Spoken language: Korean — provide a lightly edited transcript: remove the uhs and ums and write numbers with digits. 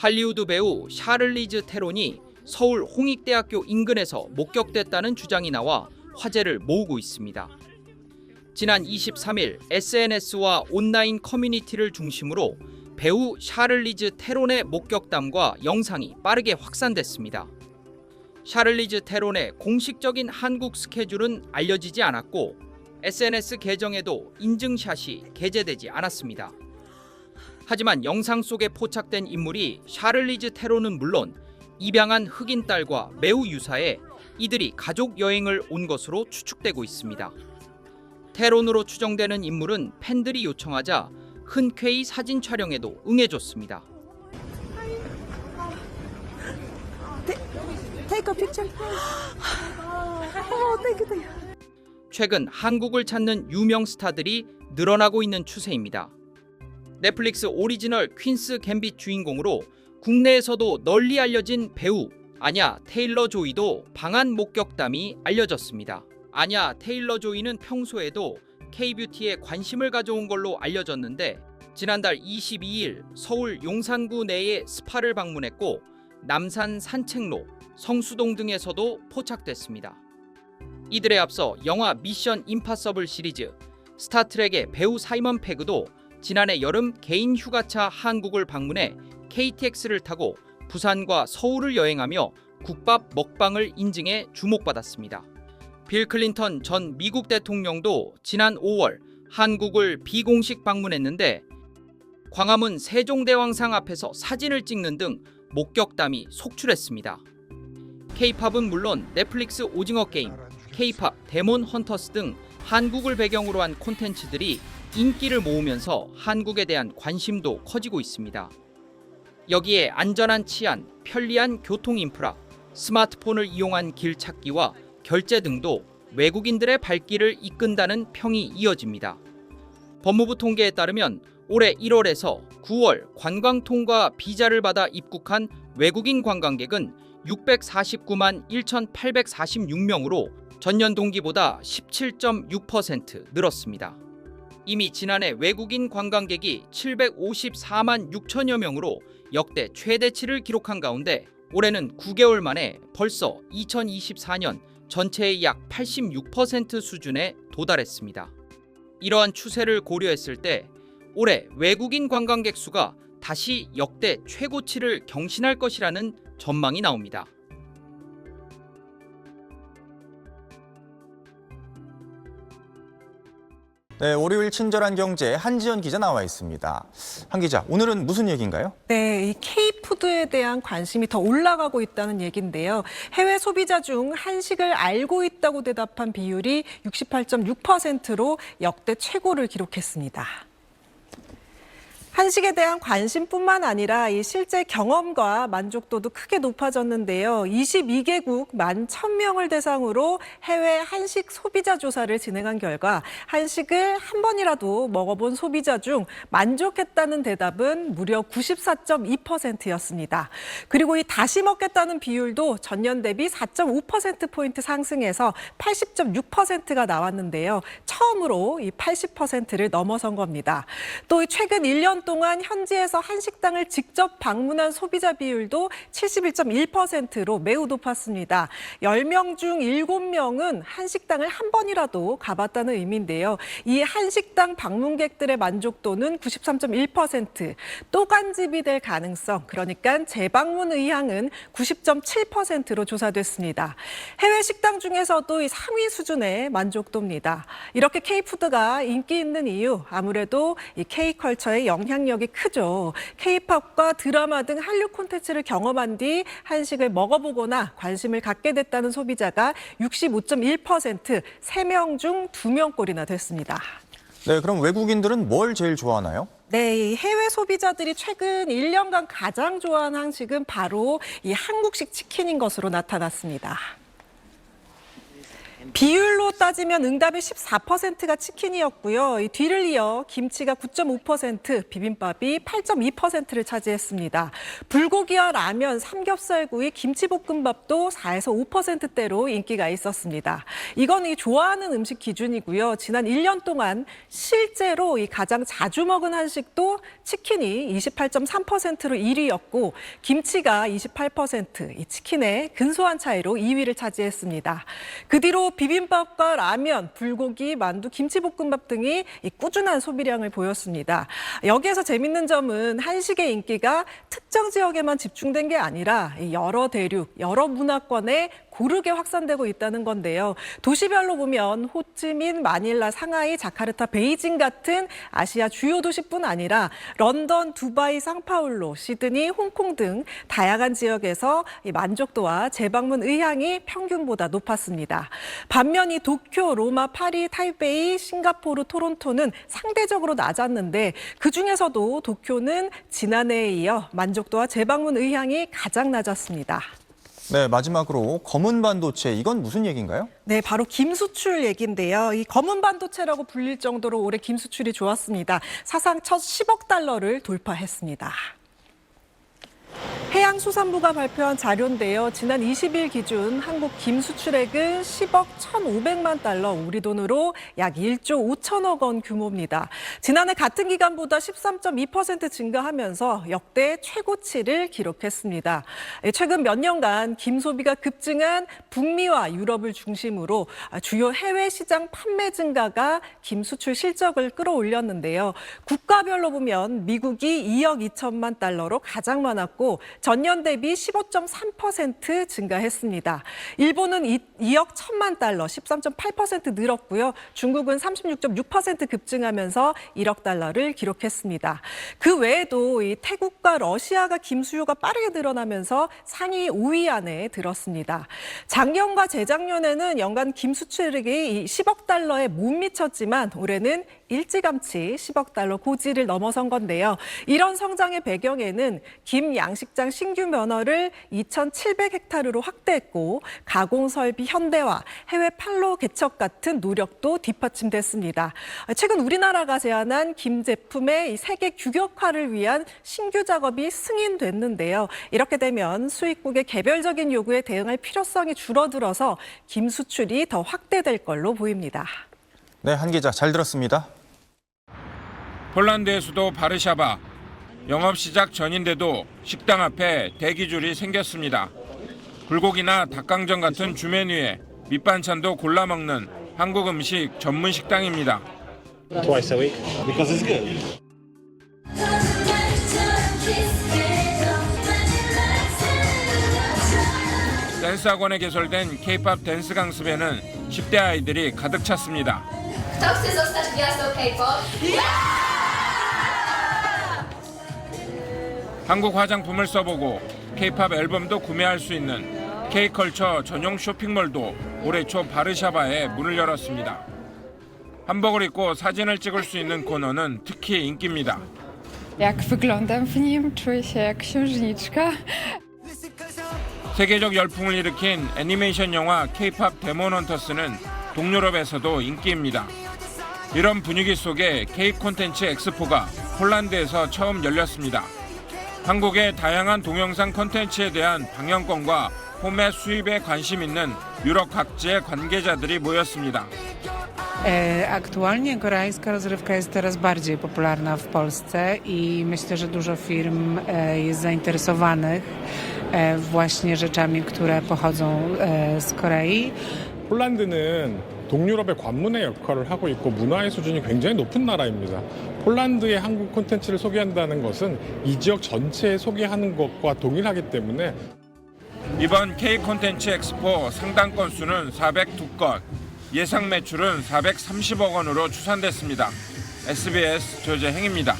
할리우드 배우 샤를리즈 테론이 서울 홍익대학교 인근에서 목격됐다는 주장이 나와 화제를 모으고 있습니다. 지난 23일 SNS와 온라인 커뮤니티를 중심으로 배우 샤를리즈 테론의 목격담과 영상이 빠르게 확산됐습니다. 샤를리즈 테론의 공식적인 한국 스케줄은 알려지지 않았고 SNS 계정에도 인증샷이 게재되지 않았습니다. 하지만 영상 속에 포착된 인물이 샤를리즈 테론은 물론 입양한 흑인 딸과 매우 유사해 이들이 가족 여행을 온 것으로 추측되고 있습니다. 테론으로 추정되는 인물은 팬들이 요청하자 흔쾌히 사진 촬영에도 응해줬습니다. Take a picture. Thank you. 최근 한국을 찾는 유명 스타들이 늘어나고 있는 추세입니다. 넷플릭스 오리지널 퀸스 갬빗 주인공으로 국내에서도 널리 알려진 배우 아냐 테일러 조이도 방한 목격담이 알려졌습니다. 아냐 테일러 조이는 평소에도 K-뷰티에 관심을 가져온 걸로 알려졌는데 지난달 22일 서울 용산구 내의 스파를 방문했고 남산 산책로, 성수동 등에서도 포착됐습니다. 이들에 앞서 영화 미션 임파서블 시리즈, 스타트rek의 배우 사이먼 페그도 지난해 여름 개인 휴가차 한국을 방문해 KTX를 타고 부산과 서울을 여행하며 국밥 먹방을 인증해 주목받았습니다. 빌 클린턴 전 미국 대통령도 지난 5월 한국을 비공식 방문했는데 광화문 세종대왕상 앞에서 사진을 찍는 등 목격담이 속출했습니다. K-팝은 물론 넷플릭스 오징어 게임, K-팝 데몬 헌터스 등 한국을 배경으로 한 콘텐츠들이 인기를 모으면서 한국에 대한 관심도 커지고 있습니다. 여기에 안전한 치안, 편리한 교통 인프라, 스마트폰을 이용한 길 찾기와 결제 등도 외국인들의 발길을 이끈다는 평이 이어집니다. 법무부 통계에 따르면 올해 1월에서 9월 관광통과 비자를 받아 입국한 외국인 관광객은 649만 1,846명으로 전년 동기보다 17.6% 늘었습니다. 이미 지난해 외국인 관광객이 754만 6천여 명으로 역대 최대치를 기록한 가운데 올해는 9개월 만에 벌써 2024년 전체의 약 86% 수준에 도달했습니다. 이러한 추세를 고려했을 때 올해 외국인 관광객 수가 다시 역대 최고치를 경신할 것이라는 전망이 나옵니다. 네, 월요일 친절한 경제 한지연 기자 나와 있습니다. 한 기자, 오늘은 무슨 얘기인가요? 네, 이 K푸드에 대한 관심이 더 올라가고 있다는 얘기인데요. 해외 소비자 중 한식을 알고 있다고 대답한 비율이 68.6%로 역대 최고를 기록했습니다. 한식에 대한 관심뿐만 아니라 이 실제 경험과 만족도도 크게 높아졌는데요. 22개국 11,000명을 대상으로 해외 한식 소비자 조사를 진행한 결과 한식을 한 번이라도 먹어본 소비자 중 만족했다는 대답은 무려 94.2%였습니다. 그리고 이 다시 먹겠다는 비율도 전년 대비 4.5%포인트 상승해서 80.6%가 나왔는데요. 처음으로 이 80%를 넘어선 겁니다. 또 최근 1년 동안 현지에서 한식당을 직접 방문한 소비자 비율도 71.1%로 매우 높았습니다. 10명 중 7명은 한식당을 한 번이라도 가봤다는 의미인데요. 이 한식당 방문객들의 만족도는 93.1%, 또 간집이 될 가능성, 그러니까 재방문 의향은 90.7%로 조사됐습니다. 해외 식당 중에서도 이 상위 수준의 만족도입니다. 이렇게 K푸드가 인기 있는 이유, 아무래도 이 K컬처의 영향력이 크죠. K-팝과 드라마 등 한류 콘텐츠를 경험한 뒤 한식을 먹어보거나 관심을 갖게 됐다는 소비자가 65.1%, 3명 중 2명꼴이나 됐습니다. 네, 그럼 외국인들은 뭘 제일 좋아하나요? 네, 이 해외 소비자들이 최근 1년간 가장 좋아하는 한식은 바로 이 한국식 치킨인 것으로 나타났습니다. 비율로 따지면 응답의 14%가 치킨이었고요. 이 뒤를 이어 김치가 9.5%, 비빔밥이 8.2%를 차지했습니다. 불고기와 라면, 삼겹살구이, 김치볶음밥도 4에서 5%대로 인기가 있었습니다. 이건 이 좋아하는 음식 기준이고요. 지난 1년 동안 실제로 이 가장 자주 먹은 한식도 치킨이 28.3%로 1위였고 김치가 28%, 이 치킨의 근소한 차이로 2위를 차지했습니다. 그 뒤로 비빔밥과 라면, 불고기, 만두, 김치볶음밥 등이 꾸준한 소비량을 보였습니다. 여기에서 재밌는 점은 한식의 인기가 특정 지역에만 집중된 게 아니라 여러 대륙, 여러 문화권에 고르게 확산되고 있다는 건데요. 도시별로 보면 호치민, 마닐라, 상하이, 자카르타, 베이징 같은 아시아 주요 도시뿐 아니라 런던, 두바이, 상파울로, 시드니, 홍콩 등 다양한 지역에서 만족도와 재방문 의향이 평균보다 높았습니다. 반면 이 도쿄, 로마, 파리, 타이베이, 싱가포르, 토론토는 상대적으로 낮았는데 그중에서도 도쿄는 지난해에 이어 만족도와 재방문 의향이 가장 낮았습니다. 네, 마지막으로 검은 반도체, 이건 무슨 얘기인가요? 네, 바로 김수출 얘기인데요. 이 검은 반도체라고 불릴 정도로 올해 김수출이 좋았습니다. 사상 첫 10억 달러를 돌파했습니다. 해양수산부가 발표한 자료인데요. 지난 20일 기준 한국 김수출액은 10억 1,500만 달러, 우리 돈으로 약 1조 5천억 원 규모입니다. 지난해 같은 기간보다 13.2% 증가하면서 역대 최고치를 기록했습니다. 최근 몇 년간 김 소비가 급증한 북미와 유럽을 중심으로 주요 해외 시장 판매 증가가 김 수출 실적을 끌어올렸는데요. 국가별로 보면 미국이 2억 2천만 달러로 가장 많았고 전년 대비 15.3% 증가했습니다. 일본은 2억 1천만 달러, 13.8% 늘었고요. 중국은 36.6% 급증하면서 1억 달러를 기록했습니다. 그 외에도 이 태국과 러시아가 김 수요가 빠르게 늘어나면서 상위 5위 안에 들었습니다. 작년과 재작년에는 연간 김 수출액이 10억 달러에 못 미쳤지만 올해는 일찌감치 10억 달러 고지를 넘어선 건데요. 이런 성장의 배경에는 김 양식장 신규 면허를 2,700헥타르로 확대했고 가공 설비 현대화, 해외 판로 개척 같은 노력도 뒷받침됐습니다. 최근 우리나라가 제안한 김 제품의 세계 규격화를 위한 신규 작업이 승인됐는데요. 이렇게 되면 수입국의 개별적인 요구에 대응할 필요성이 줄어들어서 김 수출이 더 확대될 걸로 보입니다. 네, 한 기자 잘 들었습니다. 폴란드의 수도 바르샤바. 영업 시작 전인데도 식당 앞에 대기줄이 생겼습니다. 불고기나 닭강정 같은 주 메뉴에 밑반찬도 골라 먹는 한국 음식 전문 식당입니다. Twice a week because it's good. 댄스 학원에 개설된 K-pop 댄스 강습에는 10대 아이들이 가득 찼습니다. Kto chce zostać gwiazdą K-pop? 한국 화장품을 써보고 K-pop 앨범도 구매할 수 있는 K-컬처 전용 쇼핑몰도 올해 초 바르샤바에 문을 열었습니다. 한복을 입고 사진을 찍을 수 있는 코너는 특히 인기입니다. Jak wyglądam w nim, czuję się jak księżniczka. 세계적 열풍을 일으킨 애니메이션 영화 K-pop 데몬 헌터스는 동유럽에서도 인기입니다. 이런 분위기 속에 K 콘텐츠 엑스포가 폴란드에서 처음 열렸습니다. 한국의 다양한 동영상 콘텐츠에 대한 방영권과 포맷 수입에 관심 있는 유럽 각지의 관계자들이 모였습니다. Aktualnie koreańska rozrywka jest coraz bardziej popularna w Polsce i myślę, że dużo firm jest zainteresowanych właśnie rzeczami, które pochodzą z Korei. 폴란드는 동유럽의 관문의 역할을 하고 있고 문화의 수준이 굉장히 높은 나라입니다. 폴란드의 한국 콘텐츠를 소개한다는 것은 이 지역 전체에 소개하는 것과 동일하기 때문에 이번 K 콘텐츠 엑스포 상당 건수는 402건, 예상 매출은 430억 원으로 추산됐습니다. SBS 조재행입니다.